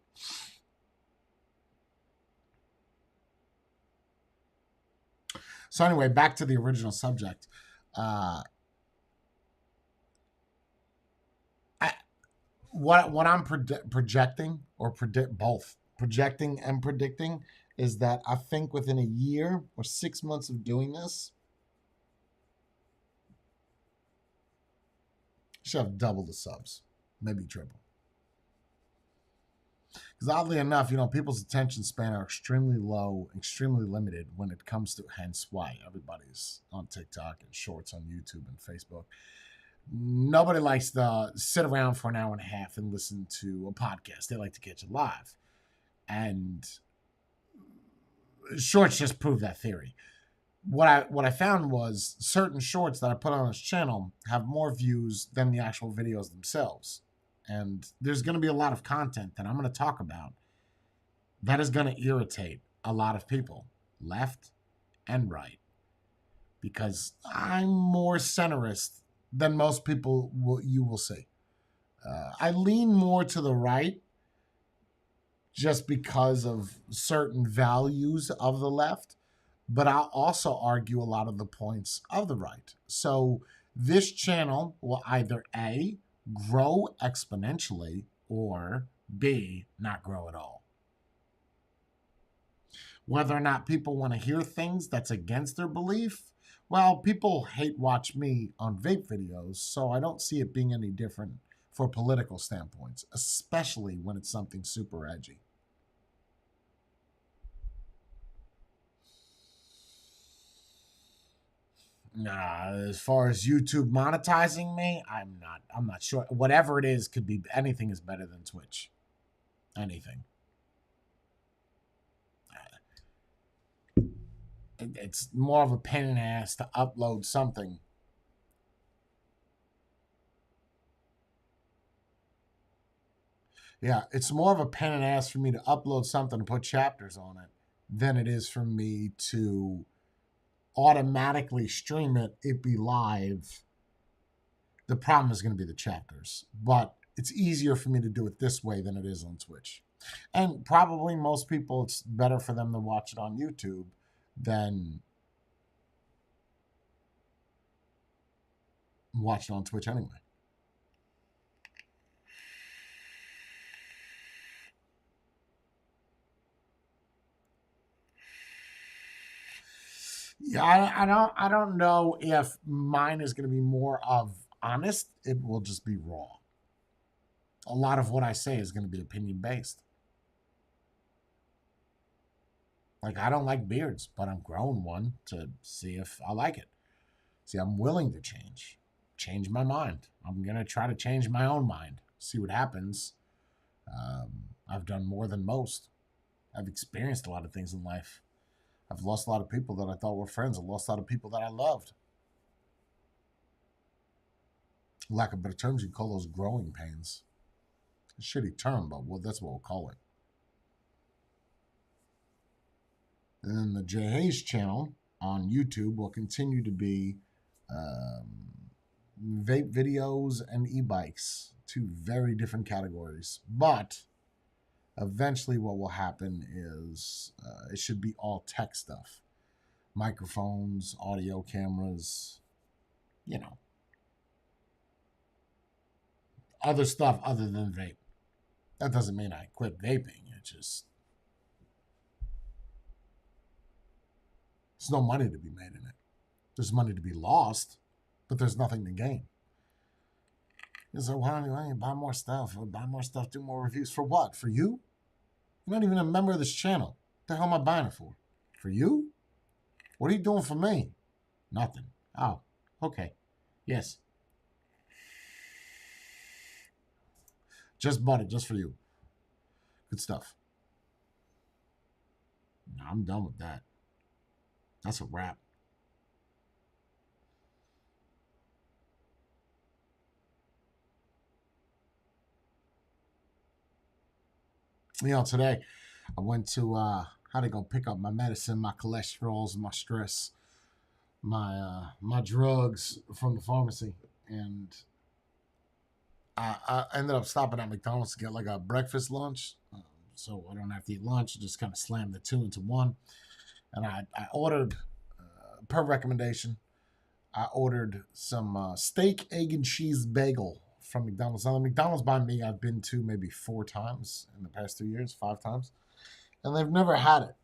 So anyway, back to the original subject. What I'm projecting, or projecting and predicting, is that I think within a year or 6 months of doing this, I should have double the subs, maybe triple. Because oddly enough, people's attention span are extremely low, extremely limited when it comes to, hence why everybody's on TikTok and shorts on YouTube and Facebook. Nobody likes to sit around for an hour and a half and listen to a podcast. They like to catch it live. And shorts just prove that theory. What I found was certain shorts that I put on this channel have more views than the actual videos themselves. And there's going to be a lot of content that I'm going to talk about that is going to irritate a lot of people, left and right, because I'm more centrist than most people you will see. I lean more to the right just because of certain values of the left, but I'll also argue a lot of the points of the right. So this channel will either A, grow exponentially, or B, not grow at all. Whether or not people want to hear things that's against their belief, well, people hate watch me on vape videos, so I don't see it being any different for political standpoints, especially when it's something super edgy. Nah, as far as YouTube monetizing me, I'm not sure. Whatever it is, could be anything is better than Twitch. Anything. It's more of a pain in the ass to upload something. Yeah, it's more of a pain in the ass for me to upload something and put chapters on it than it is for me to automatically stream it be live. The problem is going to be the chapters, but it's easier for me to do it this way than it is on Twitch. And probably most people, it's better for them to watch it on YouTube than watch it on Twitch anyway. Yeah, I don't know if mine is going to be more of honest. It will just be raw. A lot of what I say is going to be opinion based. Like, I don't like beards, but I'm growing one to see if I like it. See, I'm willing to change my mind. I'm going to try to change my own mind, see what happens. I've done more than most. I've experienced a lot of things in life. I've lost a lot of people that I thought were friends. I've lost a lot of people that I loved. Lack of better terms, you call those growing pains. A shitty term, but that's what we'll call it. And then the Jay Hayes channel on YouTube will continue to be vape videos and e-bikes, two very different categories. But eventually what will happen is it should be all tech stuff. Microphones, audio cameras, other stuff other than vape. That doesn't mean I quit vaping. It's just, there's no money to be made in it. There's money to be lost, but there's nothing to gain. So why don't you buy more stuff? Buy more stuff, do more reviews. For what? For you? You're not even a member of this channel. What the hell am I buying it for? For you? What are you doing for me? Nothing. Oh, okay. Yes. Just bought it just for you. Good stuff. No, I'm done with that. That's a wrap. Today I went to had to go pick up my medicine, my cholesterols, my stress, my drugs from the pharmacy, and I ended up stopping at McDonald's to get like a breakfast lunch, so I don't have to eat lunch. Just kind of slam the two into one, and I ordered per recommendation. I ordered some steak, egg, and cheese bagel from McDonald's. Now, the McDonald's by me, I've been to maybe 4 times in the past 2 years, 5 times, and they've never had it.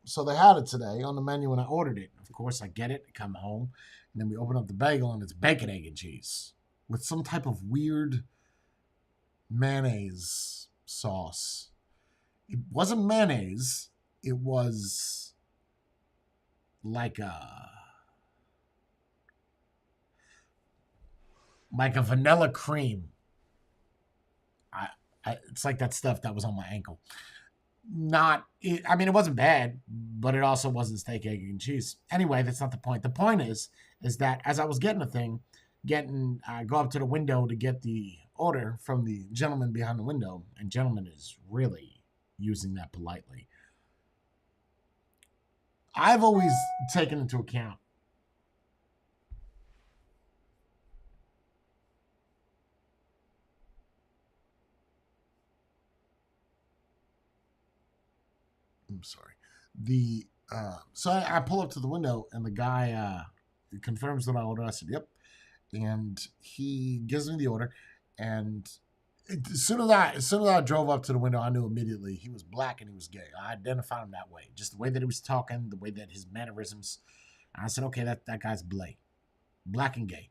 So they had it today on the menu, and I ordered it. Of course, I get it, come home, and then we open up the bagel, and it's bacon, egg, and cheese with some type of weird mayonnaise sauce. It wasn't mayonnaise. It was like a vanilla cream. It's like that stuff that was on my ankle. It wasn't bad, but it also wasn't steak, egg, and cheese. Anyway, that's not the point. The point is that as I was getting I go up to the window to get the order from the gentleman behind the window, and gentleman is really using that politely. I've always taken into account I'm sorry. So I pull up to the window, and the guy confirms that I ordered. I said, "Yep," and he gives me the order. And as soon as I drove up to the window, I knew immediately he was black and he was gay. I identified him that way, just the way that he was talking, the way that his mannerisms. And I said, "Okay, that guy's black and gay."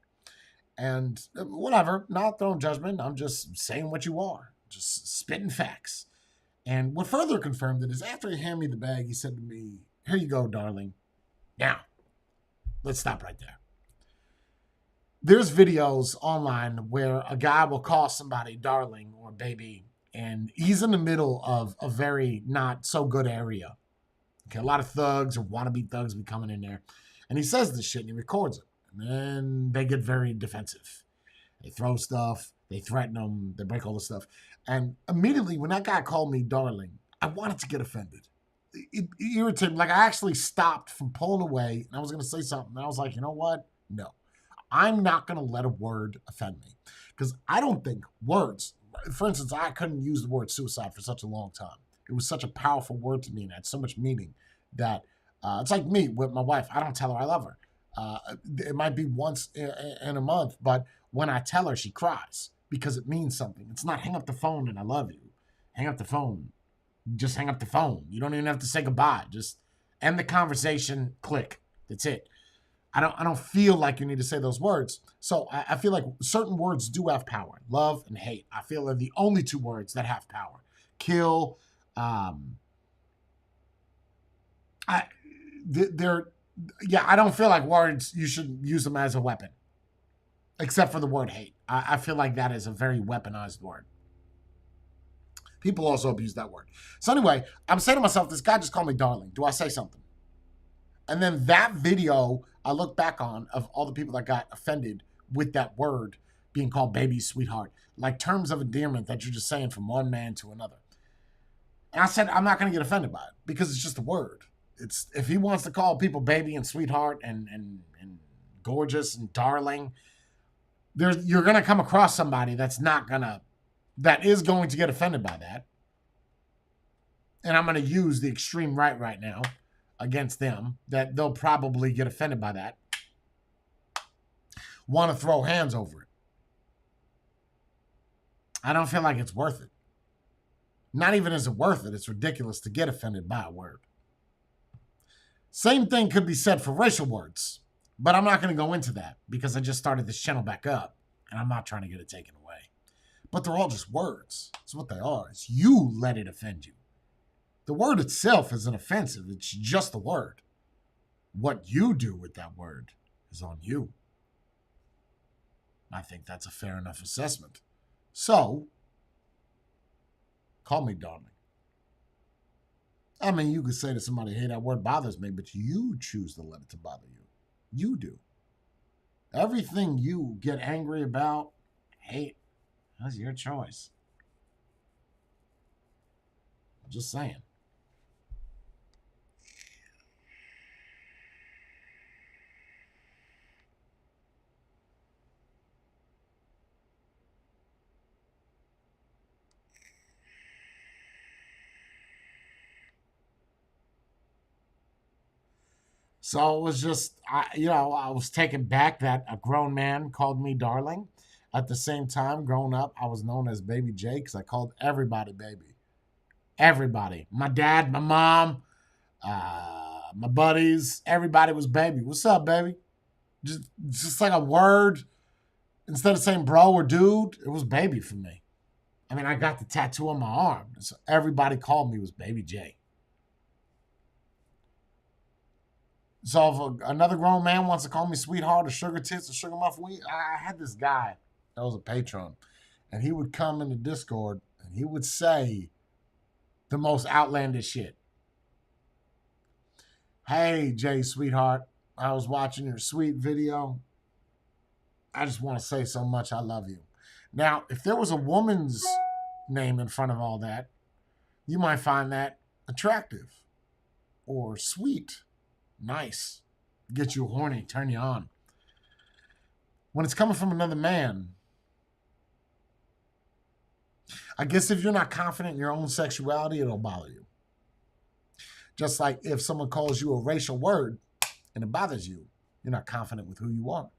And whatever, not throwing judgment. I'm just saying what you are, just spitting facts. And what further confirmed it is after he handed me the bag, he said to me, "Here you go, darling. Now, let's stop right there." There's videos online where a guy will call somebody darling or baby, and he's in the middle of a very not so good area. Okay, a lot of thugs or wannabe thugs be coming in there. And he says this shit and he records it. And then they get very defensive. They throw stuff, they threaten them, they break all the stuff. And immediately when that guy called me darling, I wanted to get offended. It irritated me. Like, I actually stopped from pulling away, and I was going to say something. And I was like, you know what? No. I'm not going to let a word offend me. Because I don't think words, for instance, I couldn't use the word suicide for such a long time. It was such a powerful word to me and had so much meaning that it's like me with my wife. I don't tell her I love her. It might be once in a month, but when I tell her, she cries because it means something. It's not hang up the phone and I love you. Hang up the phone. Just hang up the phone. You don't even have to say goodbye. Just end the conversation, click. That's it. I don't feel like you need to say those words. So I feel like certain words do have power. Love and hate. I feel they're the only two words that have power. Kill. I don't feel like words, you should use them as a weapon. Except for the word hate. I feel like that is a very weaponized word. People also abuse that word. So anyway, I'm saying to myself, this guy just called me darling. Do I say something? And then that video I look back on of all the people that got offended with that word being called baby, sweetheart, like terms of endearment that you're just saying from one man to another. And I said, I'm not going to get offended by it because it's just a word. It's if he wants to call people baby and sweetheart and gorgeous and darling, you're going to come across somebody that is going to get offended by that. And I'm going to use the extreme right now against them, that they'll probably get offended by that. Want to throw hands over it. I don't feel like it's worth it. Not even is it worth it. It's ridiculous to get offended by a word. Same thing could be said for racial words, but I'm not going to go into that because I just started this channel back up and I'm not trying to get it taken away. But they're all just words. That's what they are. It's you let it offend you. The word itself isn't offensive. It's just the word. What you do with that word is on you. I think that's a fair enough assessment. So, call me darling. I mean, you could say to somebody, hey, that word bothers me, but you choose to let it to bother you. You do. Everything you get angry about, hate, that's your choice. Just saying. So it was just, I was taken back that a grown man called me darling. At the same time, growing up, I was known as Baby J because I called everybody baby. Everybody. My dad, my mom, my buddies, everybody was baby. What's up, baby? Just like a word. Instead of saying bro or dude, it was baby for me. I mean, I got the tattoo on my arm. So everybody called me was Baby J. So if another grown man wants to call me sweetheart or sugar tits or sugar muff, I had this guy that was a patron, and he would come into Discord and he would say the most outlandish shit. Hey, Jay, sweetheart, I was watching your sweet video. I just want to say so much I love you. Now, if there was a woman's name in front of all that, you might find that attractive or sweet, nice, get you horny, turn you on. When it's coming from another man, I guess if you're not confident in your own sexuality, it'll bother you. Just like if someone calls you a racial word and it bothers you, you're not confident with who you are.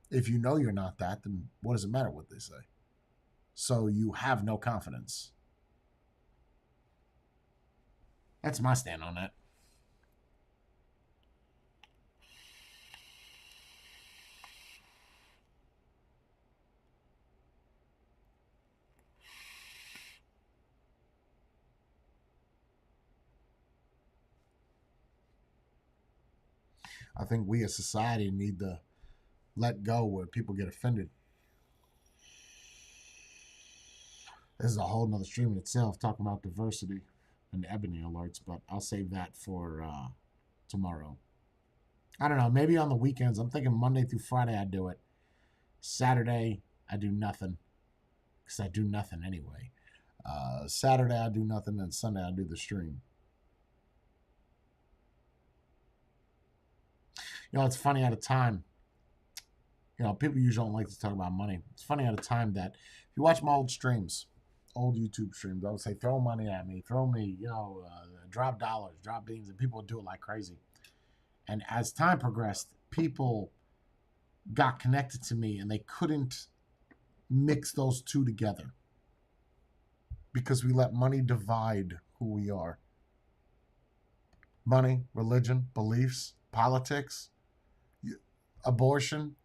If you know you're not that, then what does it matter what they say? So you have no confidence. That's my stand on that. I think we as society need to let go where people get offended. This is a whole nother stream in itself, talking about diversity and ebony alerts, but I'll save that for tomorrow. I don't know, maybe on the weekends. I'm thinking Monday through Friday I do it. Saturday I do nothing because I do nothing anyway. Saturday I do nothing, and Sunday I do the stream. It's funny at a time. People usually don't like to talk about money. It's funny at a time that if you watch my old streams, old YouTube streams, I would say, throw money at me, throw me, drop dollars, drop beans, and people would do it like crazy. And as time progressed, people got connected to me and they couldn't mix those two together because we let money divide who we are. Money, religion, beliefs, politics, abortion.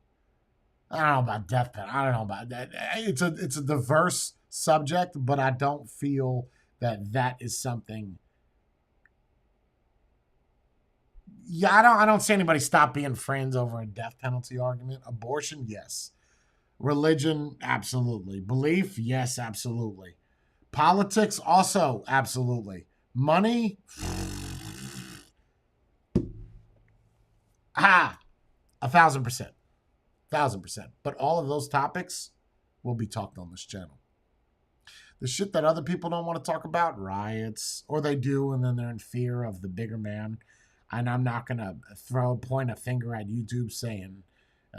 I don't know about death penalty. I don't know about that. It's a diverse subject, but I don't feel that is something. Yeah, I don't see anybody stop being friends over a death penalty argument. Abortion, yes. Religion, absolutely. Belief, yes, absolutely. Politics, also, absolutely. Money, 1,000%. 1,000%. But all of those topics will be talked on this channel. The shit that other people don't want to talk about, riots, or they do, and then they're in fear of the bigger man. And I'm not going to point a finger at YouTube saying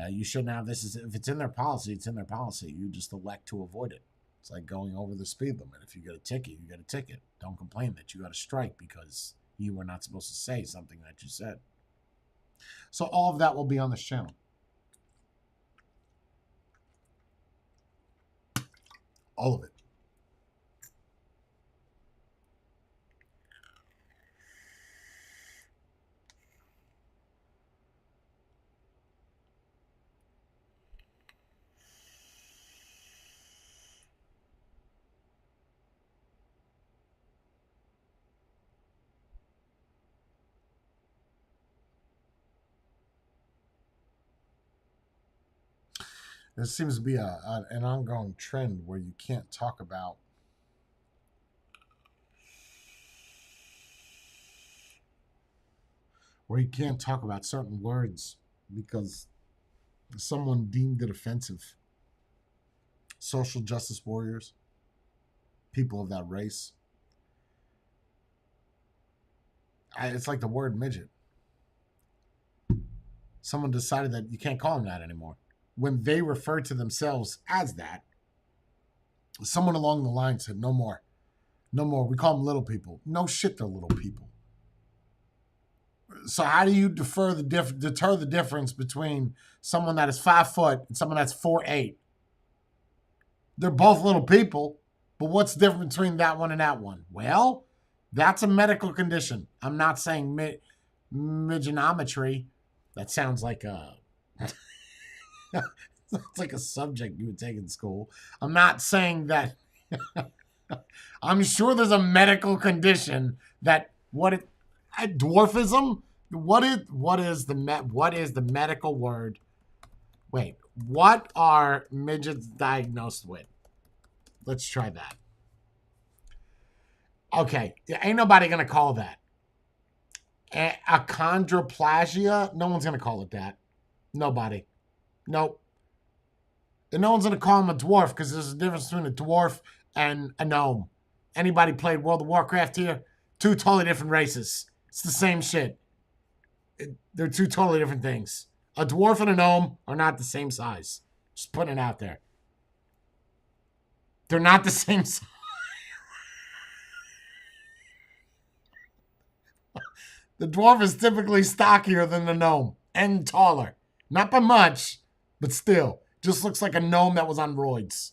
you shouldn't have this. If it's in their policy, it's in their policy. You just elect to avoid it. It's like going over the speed limit. If you get a ticket, you get a ticket. Don't complain that you got a strike because you were not supposed to say something that you said. So all of that will be on this channel. All of it. There seems to be an ongoing trend where you can't talk about certain words because someone deemed it offensive. Social justice warriors, people of that race. It's like the word midget. Someone decided that you can't call them that anymore. When they refer to themselves as that, someone along the line said, no more. No more. We call them little people. No shit, they're little people. So how do you deter the difference between someone that is 5 foot and someone that's 4'8"? They're both little people, but what's the difference between that one and that one? Well, that's a medical condition. I'm not saying midgenometry. That sounds like a sounds like a subject you would take in school. I'm not saying that. I'm sure there's a medical condition that dwarfism. What is the medical word? Wait, what are midgets diagnosed with? Let's try that. Okay, ain't nobody gonna call that achondroplasia. No one's gonna call it that. Nobody. Nope. And no one's gonna call him a dwarf because there's a difference between a dwarf and a gnome. Anybody played World of Warcraft here? Two totally different races. It's the same shit. They're two totally different things. A dwarf and a gnome are not the same size. Just putting it out there. They're not the same size. The dwarf is typically stockier than the gnome and taller. Not by much, but still. Just looks like a gnome that was on roids.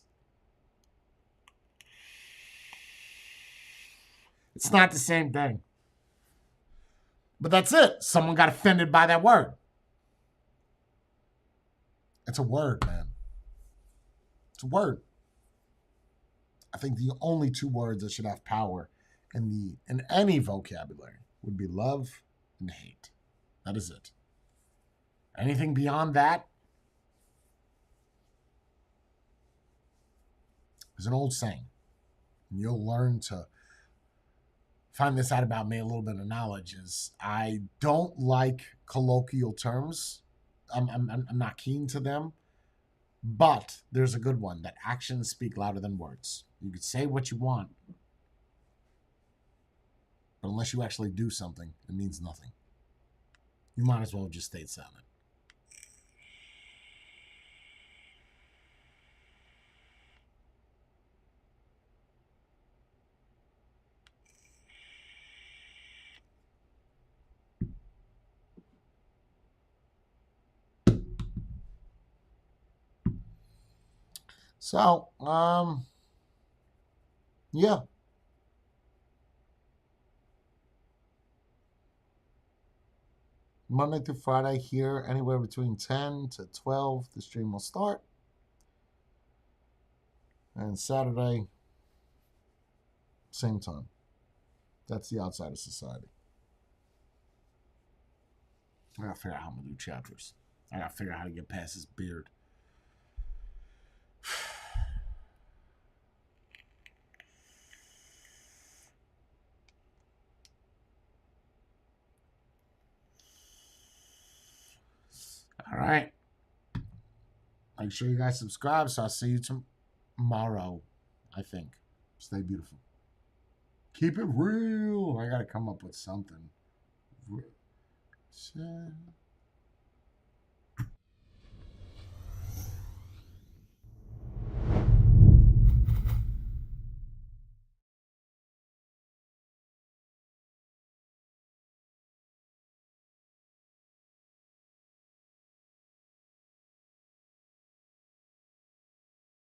It's not the same thing. But that's it. Someone got offended by that word. It's a word, man. It's a word. I think the only two words that should have power in any vocabulary would be love and hate. That is it. Anything beyond that is an old saying. And you'll learn to find this out about me. A little bit of knowledge is I don't like colloquial terms. I'm not keen to them. But there's a good one, that actions speak louder than words. You could say what you want, but unless you actually do something, it means nothing. You might as well have just stayed silent. So, yeah. Monday through Friday here, anywhere between 10 to 12, the stream will start. And Saturday, same time. That's the outside of society. I gotta figure out how I'm gonna do chapters. I gotta figure out how to get past this beard. All right. Make sure you guys subscribe. So I'll see you tomorrow, I think. Stay beautiful. Keep it real. I got to come up with something.